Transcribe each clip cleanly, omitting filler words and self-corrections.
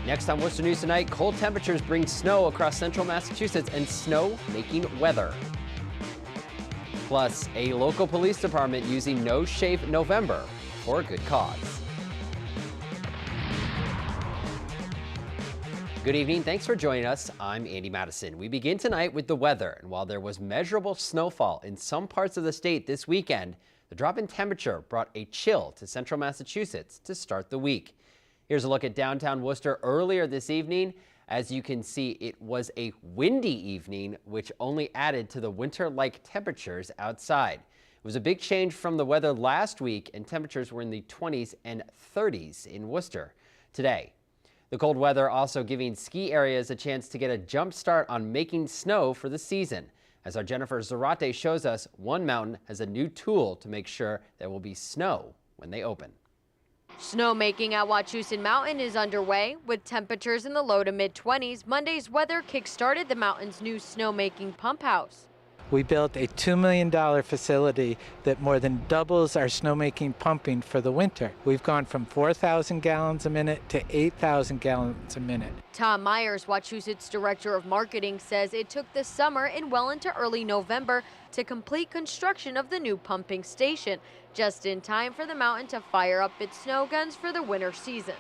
Next on Worcester News Tonight, cold temperatures bring snow across central Massachusetts and snow making weather. Plus, a local police department using No Shave Movember for a good cause. Good evening. Thanks for joining us. I'm Andy Madison. We begin tonight with the weather. And while there was measurable snowfall in some parts of the state this weekend, the drop in temperature brought a chill to central Massachusetts to start the week. Here's a look at downtown Worcester earlier this evening. As you can see, it was a windy evening, which only added to the winter-like temperatures outside. It was a big change from the weather last week, and temperatures were in the 20s and 30s in Worcester today. The cold weather also giving ski areas a chance to get a jump start on making snow for the season. As our Jennifer Zarate shows us, one mountain has a new tool to make sure there will be snow when they open. Snowmaking at Wachusett Mountain is underway. With temperatures in the low to mid-20s, Monday's weather kick-started the mountain's new snowmaking pump house. We built a $2 million facility that more than doubles our snowmaking pumping for the winter. We've gone from 4,000 gallons a minute to 8,000 gallons a minute. Tom Myers, Wachusett's director of marketing, says it took the summer and well into early November to complete construction of the new pumping station, just in time for the mountain to fire up its snow guns for the winter season.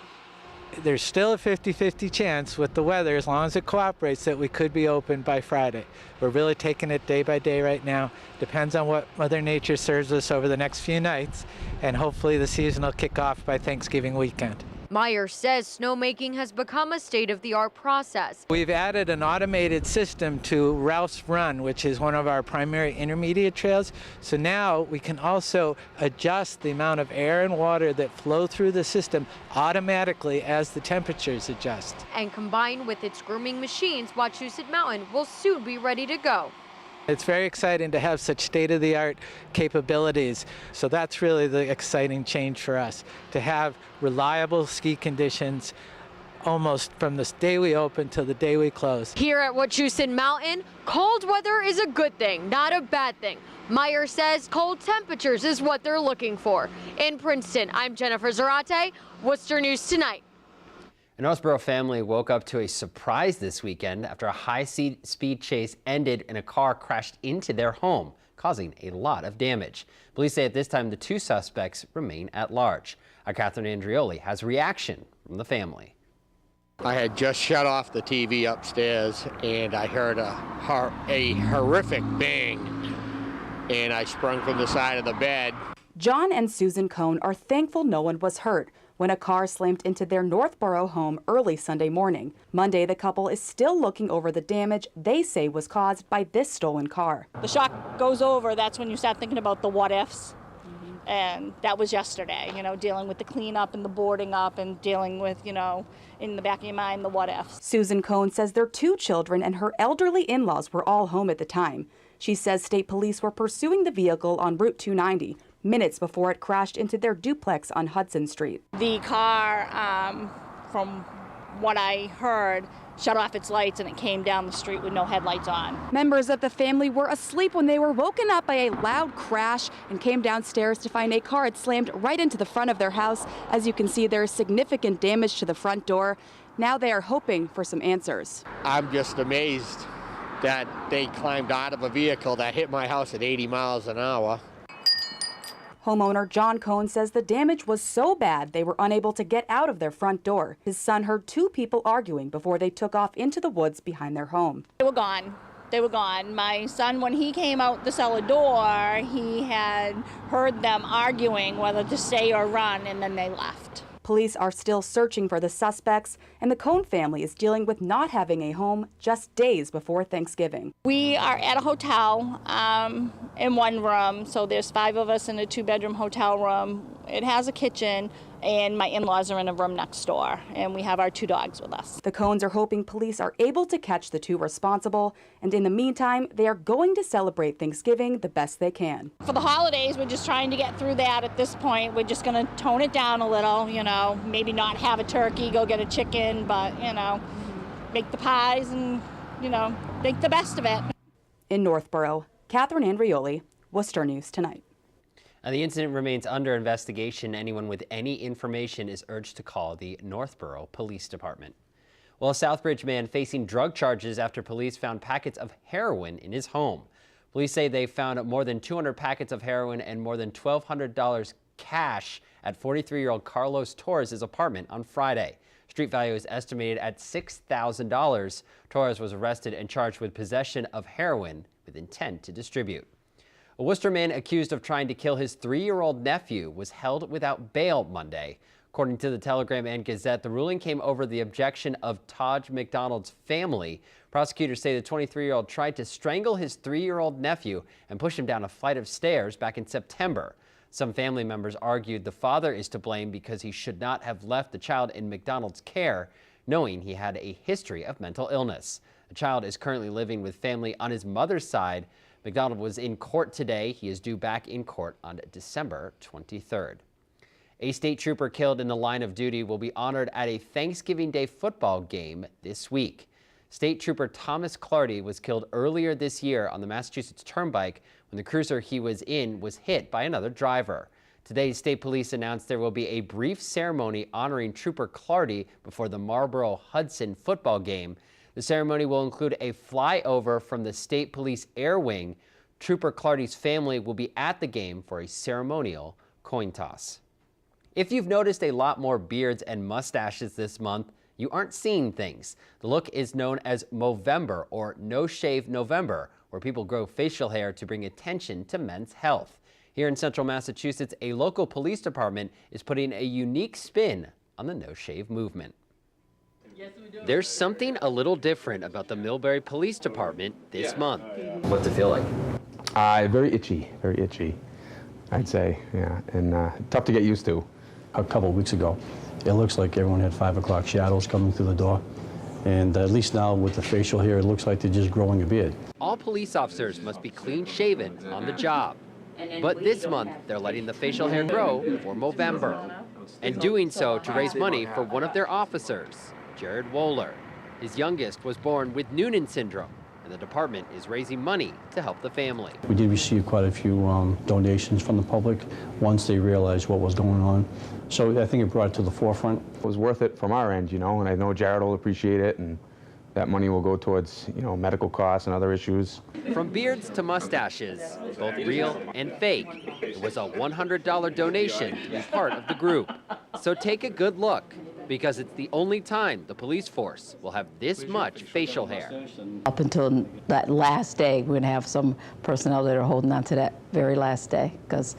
There's still a 50-50 chance with the weather, as long as it cooperates, that we could be open by Friday. We're really taking it day by day right now. Depends on what Mother Nature serves us over the next few nights, and hopefully the season will kick off by Thanksgiving weekend. Myers says snowmaking has become a state-of-the-art process. We've added an automated system to Ralph's Run, which is one of our primary intermediate trails. So now we can also adjust the amount of air and water that flow through the system automatically as the temperatures adjust. And combined with its grooming machines, Wachusett Mountain will soon be ready to go. It's very exciting to have such state-of-the-art capabilities. So that's really the exciting change for us, to have reliable ski conditions almost from the day we open till the day we close. Here at Wachusett Mountain, cold weather is a good thing, not a bad thing. Meyer says cold temperatures is what they're looking for. In Princeton, I'm Jennifer Zarate, Worcester News Tonight. A Northborough family woke up to a surprise this weekend after a high-speed chase ended and a car crashed into their home, causing a lot of damage. Police say at this time the two suspects remain at large. Our Catherine Andrioli has reaction from the family. I had just shut off the TV upstairs and I heard a horrific bang, and I sprung from the side of the bed. John and Susan Cohn are thankful no one was hurt when a car slammed into their Northborough home early Sunday morning. Monday, the couple is still looking over the damage they say was caused by this stolen car. The shock goes over, that's when you start thinking about the what ifs. And that was yesterday, dealing with the cleanup and the boarding up and dealing with, in the back of your mind, the what ifs. Susan Cohn says their two children and her elderly in-laws were all home at the time. She says state police were pursuing the vehicle on Route 290. Minutes before it crashed into their duplex on Hudson Street. The car, from what I heard, shut off its lights and it came down the street with no headlights on. Members of the family were asleep when they were woken up by a loud crash and came downstairs to find a car had slammed right into the front of their house. As you can see, there is significant damage to the front door. Now they are hoping for some answers. I'm just amazed that they climbed out of a vehicle that hit my house at 80 miles an hour. Homeowner John Cohn says the damage was so bad they were unable to get out of their front door. His son heard two people arguing before they took off into the woods behind their home. They were gone. They were gone. My son, when he came out the cellar door, he had heard them arguing whether to stay or run, and then they left. Police are still searching for the suspects, and the Cohn family is dealing with not having a home just days before Thanksgiving. We are at a hotel in one room, so there's 5 of us in a 2-bedroom hotel room. It has a kitchen, and my in-laws are in a room next door, and we have our 2 dogs with us. The Cohns are hoping police are able to catch the 2 responsible, and in the meantime, they are going to celebrate Thanksgiving the best they can. For the holidays, we're just trying to get through that at this point. We're just going to tone it down a little, maybe not have a turkey, go get a chicken, but, make the pies and, make the best of it. In Northborough, Catherine Andrioli, Worcester News Tonight. The incident remains under investigation. Anyone with any information is urged to call the Northborough Police Department. Well, a Southbridge man facing drug charges after police found packets of heroin in his home. Police say they found more than 200 packets of heroin and more than $1,200 cash at 43-year-old Carlos Torres' apartment on Friday. Street value is estimated at $6,000. Torres was arrested and charged with possession of heroin with intent to distribute. A Worcester man accused of trying to kill his 3-year-old nephew was held without bail Monday. According to the Telegram and Gazette, the ruling came over the objection of Taj McDonald's family. Prosecutors say the 23-year-old tried to strangle his 3-year-old nephew and push him down a flight of stairs back in September. Some family members argued the father is to blame because he should not have left the child in McDonald's care, knowing he had a history of mental illness. The child is currently living with family on his mother's side. McDonald was in court today. He is due back in court on December 23rd. A state trooper killed in the line of duty will be honored at a Thanksgiving Day football game this week. State Trooper Thomas Clardy was killed earlier this year on the Massachusetts Turnpike when the cruiser he was in was hit by another driver. Today, state police announced there will be a brief ceremony honoring Trooper Clardy before the Marlboro-Hudson football game. The ceremony will include a flyover from the State Police Air Wing. Trooper Clardy's family will be at the game for a ceremonial coin toss. If you've noticed a lot more beards and mustaches this month, you aren't seeing things. The look is known as Movember, or No Shave November, where people grow facial hair to bring attention to men's health. Here in central Massachusetts, a local police department is putting a unique spin on the no shave movement. There's something a little different about the Millbury Police Department this month. What's it feel like? Very itchy, I'd say, yeah, and tough to get used to. A couple of weeks ago, it looks like everyone had 5 o'clock shadows coming through the door. And at least now with the facial hair, it looks like they're just growing a beard. All police officers must be clean shaven on the job. But this month, they're letting the facial hair grow for Movember, and doing so to raise money for one of their officers, Jared Wohler. His youngest was born with Noonan syndrome, and the department is raising money to help the family. We did receive quite a few donations from the public once they realized what was going on. So I think it brought it to the forefront. It was worth it from our end, you know, and I know Jared will appreciate it, and that money will go towards, you know, medical costs and other issues. From beards to mustaches, both real and fake, it was a $100 donation to be part of the group. So take a good look, because it's the only time the police force will have this much facial hair. Up until that last day, we're going to have some personnel that are holding on to that very last day, because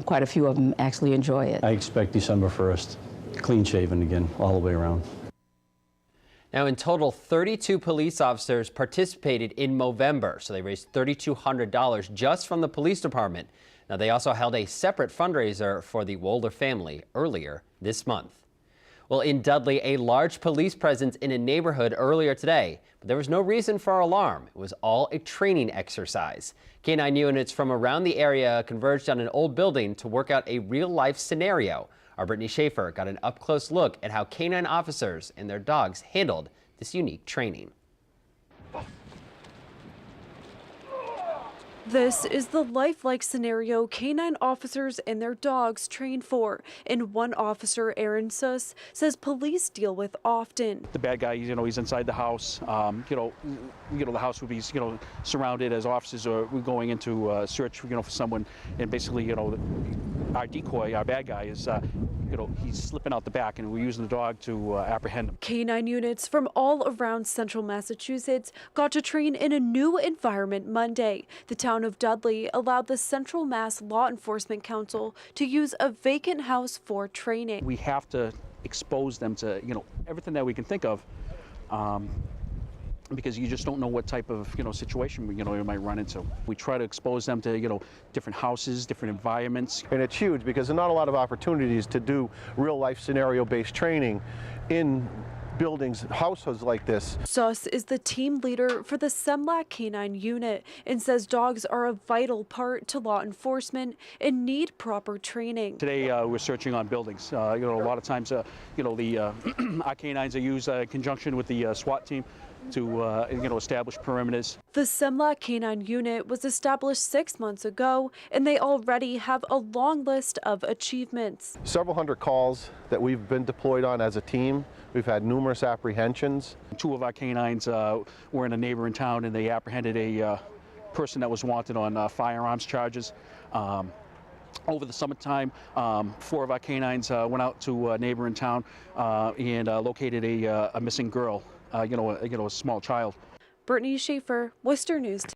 quite a few of them actually enjoy it. I expect December 1st, clean shaven again, all the way around. Now, in total, 32 police officers participated in Movember, so they raised $3,200 just from the police department. Now, they also held a separate fundraiser for the Wohler family earlier this month. Well, in Dudley, a large police presence in a neighborhood earlier today, but there was no reason for alarm. It was all a training exercise. K-9 units from around the area converged on an old building to work out a real-life scenario. Our Brittany Schaefer got an up-close look at how K-9 officers and their dogs handled this unique training. This is the lifelike scenario K-9 officers and their dogs train for, and one officer, Aaron Suss, says police deal with often. The bad guy, you know, he's inside the house. The house would be, surrounded as officers are going into search, for someone, and basically, our decoy, our bad guy is, he's slipping out the back, and we're using the dog to apprehend him. K-9 units from all around central Massachusetts got to train in a new environment Monday. The town of Dudley allowed the Central Mass Law Enforcement Council to use a vacant house for training. We have to expose them to, everything that we can think of, because you just don't know what type of, situation you might run into. We try to expose them to, different houses, different environments. And it's huge because there are not a lot of opportunities to do real-life scenario-based training in buildings, households like this. Suss is the team leader for the Semlac K-9 unit and says dogs are a vital part to law enforcement and need proper training. Today we're searching on buildings. A lot of times, our K-9s are used in conjunction with the SWAT team to establish perimeters. The Semla Canine Unit was established 6 months ago, and they already have a long list of achievements. Several hundred calls that we've been deployed on as a team. We've had numerous apprehensions. 2 of our canines were in a neighboring town, and they apprehended a person that was wanted on firearms charges. Over the summertime, 4 of our canines went out to a neighboring town and located a missing girl, a small child. Brittany Schaefer, Worcester News.